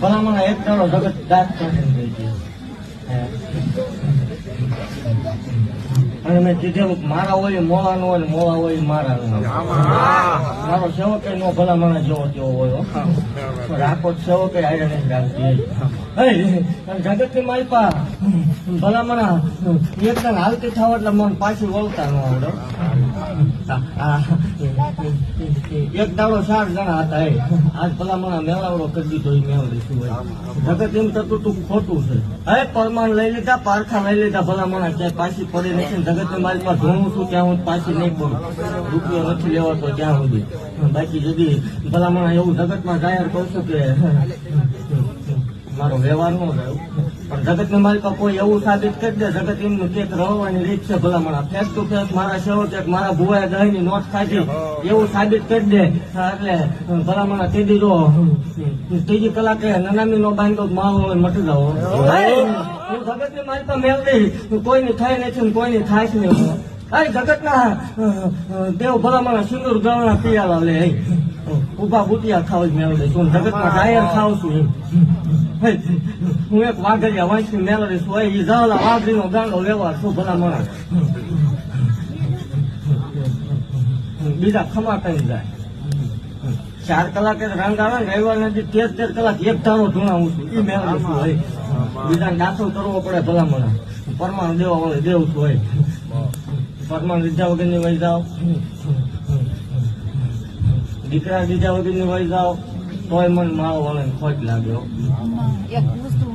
ભલામણ એક દાડો જગત દાંત કાઢીને ગઈ છે. અને મેં કીધેલું મારા હોય મોળા નો હોય, મોળા હોય મારા નો હોય. મારો સેવક નો ભલામણ જેવો તેવો હોય. રાખો સેવક આયર નથી રાખતી. જગત ની માલપા ભલામણ એકદમ હાલતી થાવ એટલે મન પાછી વળતા ન આવડે. એક દાડો 4 જણા હતા. આજ ભલામણ મેળાવડો કરી દીધો. એ મેળવીશું જગત એમ થતું તું ખોટું છે. હવે પરમાણ લઈ લીધા, પારખા લઈ લીધા, ભલામણ ક્યાંય પાછી પડી નથી. જગત ની મારી પાસે ધોવું છું ત્યાં હું પાછી નહીં પડું. રૂપિયો નથી લેવાતો ત્યાં સુધી. બાકી જુદી ભલામણ એવું જગતમાં જાહેર કરું છું કે મારો વ્યવહાર ન રહ્યો. પણ જગત ને મારી પાસે કોઈ એવું સાબિત કરી દે. જગત એમનું કેક રળવાની રીત છે. ભલામણ ફેસ ટુ ફેસ મારા સેવક મારા ભુવાએ દહીં ની નોટ ખાધી એવું સાબિત કરી દે. એટલે ભલામણ તેદી જો ત્રીજી કલાકે નનામી નો બાંધો માળો મટી જાવ. હું જગત ની મારી પાસે મેળવી કોઈની થઈ નથી, કોઈની થાય જ નહીં. જગત ના દેવ ભલામણ સિંદૂર ગળના પિયાલા લે ઉભા બુટિયા ખાવ જ મેળવી છું. જગત માં જાહેર ખાવ છું. હું એક વાઘરિયા વાંચી મેળવીશ હોય. એ જવાલા વાઘરી નો ગાંડો લેવા છું. ભલામણ બીજા ખમા કઈ જાય. 4 કલાકે રંગ આવે ને રવિવાર નથી 13 કલાક એક ધારો ધૂણાવું છું. એ મેળવી છું હોય. બીજાને દાખલ કરવો પડે. ભલામણ પરમાણ દેવા વળે દેવું છું હોય. પરમાણ લીધા વગર ની વહી જાઓ, દીકરા લીધા વગર ની વહી જાઓ તોય મને મારો વળે ખોટ લાગ્યો. એક વસ્તુ